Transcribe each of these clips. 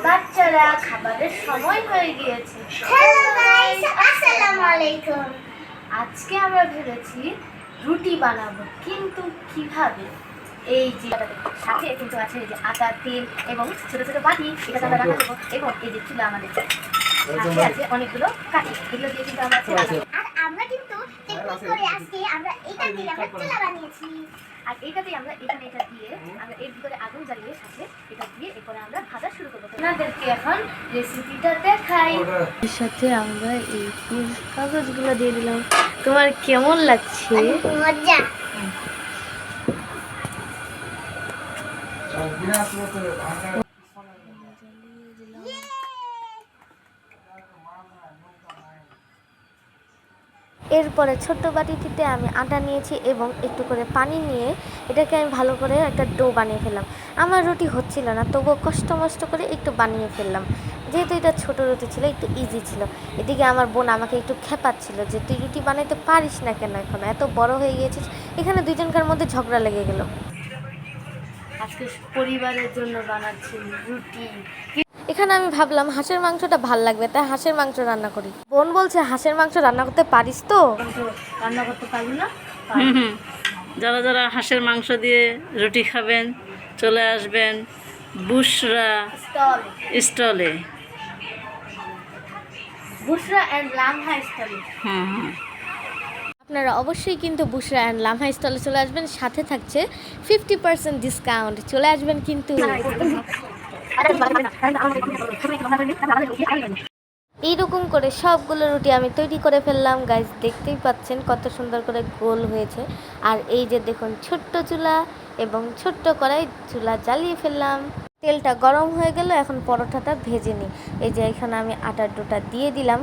বাচ্চারা খাবারের সময় হয়ে গিয়েছে। হ্যালো গাইস, আসসালামু আলাইকুম। আজকে আমরা ভেবেছি রুটি বানাবো, কিন্তু কিভাবে? এই যে সাথে কিন্তু আছে এই যে আটা, তেল এবং ছোট ছোট বাটি, এটা আমরা রাখা দেবো, এবং এই যে চুলা আমাদের সাথে আছে অনেকগুলো কাঠি, এগুলো দিয়ে কিন্তু আমরা আর আমরা কিন্তু টেকনিক করে আজকে আমরা এটা দিয়ে আমরা চুলা বানিয়েছি। আর এটাতেই আমরা এখানে এটা দিয়ে আমরা এর ভিতরে আগুন জ্বালিয়ে সাথে এটা দিয়ে এরপরে আমরা ভাজা শুরু করবো। আপনাদেরকে এখন রেসিপিটা দেখাই। এর সাথে আমরা এই কাগজগুলো দিয়ে দিলাম। তোমার কেমন লাগছে? মজা। এরপরে ছোট্ট বাটিটিতে আমি আটা নিয়েছি এবং একটু করে পানি নিয়ে এটাকে আমি ভালো করে একটা ডো বানিয়ে ফেললাম। আমার রুটি হচ্ছিল না, তবুও কষ্ট মষ্ট করে একটু বানিয়ে ফেললাম, যেহেতু এটা ছোট রুটি ছিল, একটু ইজি ছিল। এদিকে আমার বোন আমাকে একটু খেপাচ্ছিল যে তুই রুটি বানাইতে পারিস না কেন, এখন এত বড় হয়ে গিয়েছিস। এখানে দুজনকার মধ্যে ঝগড়া লেগে গেল। আজকে পরিবারের জন্য বানাচ্ছি রুটি। এখানে আমি ভাবলাম হাঁসের মাংসটা ভাল লাগবে, তাই হাঁসের মাংস রান্না করি। বোন বলছে হাঁসের মাংস রান্না করতে পারিস তো? রান্না করতে পারি না। যারা যারা হাঁসের মাংস দিয়ে রুটি খাবেন চলে আসবেন বুশরা স্টলে। বুশরা এন্ড লামহা স্টলে। আপনারা অবশ্যই কিন্তু বুশরা অ্যান্ড লামহা স্টলে চলে আসবেন, সাথে থাকছে 50% ডিসকাউন্ট। চলে আসবেন কিন্তু। এইরকম করে সবগুলো রুটি আমি তৈরি করে ফেললাম গাইস, দেখতেই পাচ্ছেন কত সুন্দর করে গোল হয়েছে। আর এই যে দেখুন ছোট্ট চুলা এবং ছোট্ট কড়াই, চুলা জ্বালিয়ে ফেললাম। তেলটা গরম হয়ে গেল, এখন পরোটাটা ভেজে নিই। এই যে এখানে আমি আটার ডোটা দিয়ে দিলাম,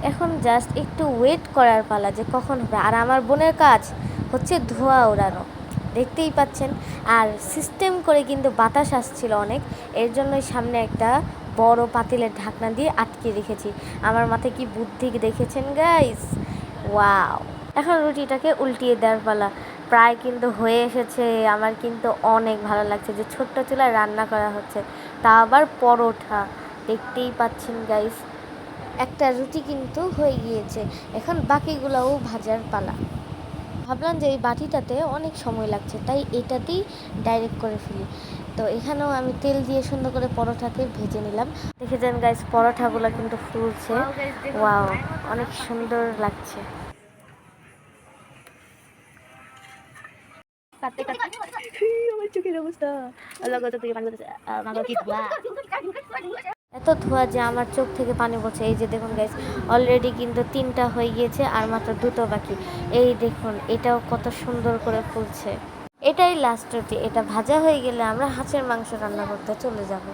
এখন জাস্ট একটু ওয়েট করার পালা যে কখন হবে। আর আমার বোনের কাজ হচ্ছে ধোয়া ওড়ানো, দেখতেই পাচ্ছেন। আর সিস্টেম করে কিন্তু বাতাস আসছিল অনেক, এর জন্যই সামনে একটা বড় পাতিলের ঢাকনা দিয়ে আটকে রেখেছি। আমার মাথায় কি বুদ্ধি দেখেছেন গাইস, ওয়াও। এখন রুটিটাকে উল্টিয়ে দেওয়ার পালা, প্রায় কিন্তু হয়ে এসেছে। আমার কিন্তু অনেক ভালো লাগছে যে ছোট্ট চুলায় রান্না করা হচ্ছে, তা আবার পরোটা, দেখতেই পাচ্ছেন গাইস। একটা রুটি কিন্তু হয়ে গিয়েছে, এখন বাকিগুলোও ভাজার পালা। ভাবলাম যে এই বাটিটাতে অনেক সময় লাগছে, তাই এটাতেই ডাইরেক্ট করে ফেলি। তো এখানেও আমি তেল দিয়ে সুন্দর করে পরোটাকে ভেজে নিলাম। দেখে যান গাইস, পরোটাগুলো কিন্তু ফুলছে, ওয়াও, অনেক সুন্দর লাগছে। এত ধোয়া যে আমার চোখ থেকে পানি পড়ছে। এই যে দেখুন গাইস, অলরেডি কিন্তু 3টা হয়ে গিয়েছে আর মাত্র 2টো বাকি। এই দেখুন এটাও কত সুন্দর করে ফুলছে। এটাই লাস্ট রুটি, এটা ভাজা হয়ে গেলে আমরা হাঁসের মাংস রান্না করতে চলে যাব।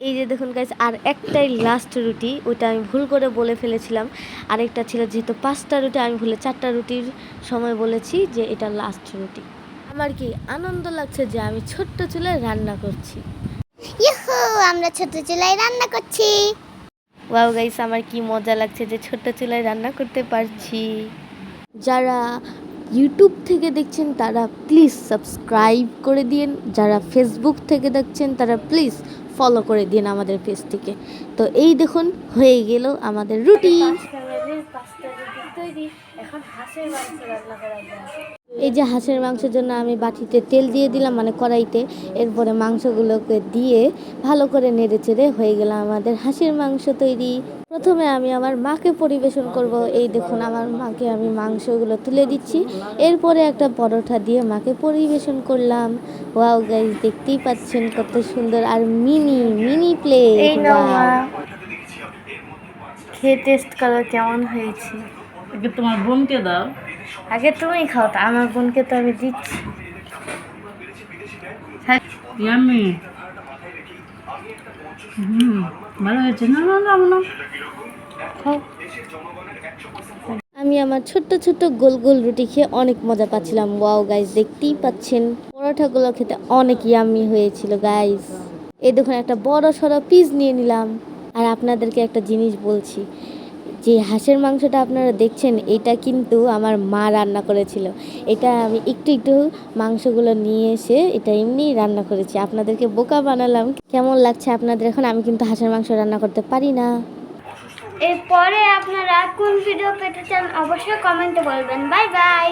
এই যে দেখুন গাইস, আর একটাই লাস্ট রুটি, ওইটা আমি ভুল করে বলে ফেলেছিলাম। আরেকটা ছিল, যেহেতু 5টা রুটি, আমি ভুলে 4টা রুটির সময় বলেছি যে এটা লাস্ট রুটি। আমার কি আনন্দ লাগছে যে আমি ছোট্ট চুলায় রান্না করছি। ইহু, আমরা ছোট চুলায় রান্না করছি। ওয়াও গাইস, আমার কি মজা লাগছে যে ছোট্ট চুলায় রান্না করতে পারছি। যারা ইউটিউব থেকে দেখছেন তারা প্লিজ সাবস্ক্রাইব করে দিন, যারা ফেসবুক থেকে দেখছেন তারা প্লিজ ফলো করে দিন আমাদের পেজটিকে। তো এই দেখুন হয়ে গেল আমাদের রুটি। এই যে হাঁসের মাংসের জন্য আমি বাটিতে তেল দিয়ে দিলাম, মানে কড়াইতে। এরপরে মাংসগুলোকে দিয়ে ভালো করে নেড়ে চেড়ে হয়ে গেল আমাদের হাঁসের মাংস তৈরি। প্রথমে আমি আমার মাকে পরিবেশন করব। এই দেখুন আমার মাকে আমি মাংসগুলো তুলে দিচ্ছি, এরপরে একটা পরোটা দিয়ে মাকে পরিবেশন করলাম। ওয়াও গাইস, দেখতেই পাচ্ছেন কত সুন্দর, আর মিনি মিনি প্লেট। খেয়ে টেস্ট করো কেমন হয়েছে। আগে তোমার বোনকে দাও। আগে তুমি খাও, তা আমার বোনকে তো আমি দিচ্ছি। ইয়াম্মি। ভালো হয়েছে না? না না না, খাও। আমি আমার ছোট্ট ছোট্ট গোল গোল রুটি খেয়ে অনেক মজা পাচ্ছিলাম। ওয়াও গাইস, দেখতেই পাচ্ছেন পরোটাগুলো খেতে অনেক ইয়াম্মি হয়েছিল গাইস। এই দেখুন একটা বড় সড়ো পিস নিয়ে নিলাম। আর আপনাদেরকে একটা জিনিস বলছি, যে হাঁসের মাংসটা আপনারা দেখছেন এটা কিন্তু আমার মা রান্না করেছিল। এটা আমি একটু একটু মাংসগুলো নিয়ে এসে এটা এমনিই রান্না করেছি, আপনাদেরকে বোকা বানালাম। কেমন লাগছে আপনাদের এখন? আমি কিন্তু হাঁসের মাংস রান্না করতে পারি না। এরপরে আপনারা কোন ভিডিও পেতে চান অবশ্যই কমেন্টে বলবেন। Bye bye.